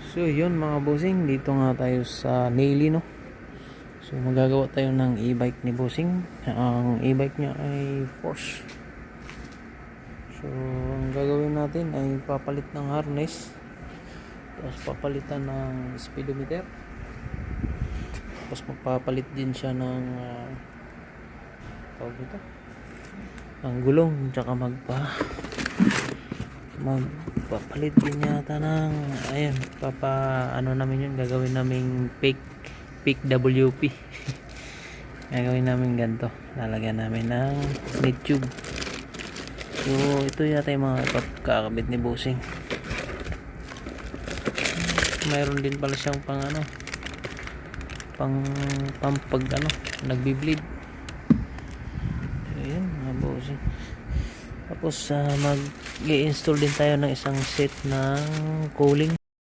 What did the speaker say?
So yun mga bossing, dito nga tayo sa Naily, no. So magagawa tayo ng e-bike ni bossing. Ang e-bike niya ay Force. So ang gagawin natin ay papalit ng harness, tapos papalitan ng speedometer, tapos magpapalit din siya ng tawag dito, ng gulong, tsaka magpapalit din yata ng ayun, ano namin yun, gagawin namin fake WP. Gagawin namin ganito, lalagyan namin ng knit tube. So ito yata yung mga kakabit ni bossing. Mayroon din pala siyang pang pag nagbi-bleed. So yun mga bossing. Tapos mag-i-install din tayo ng isang set ng cooling.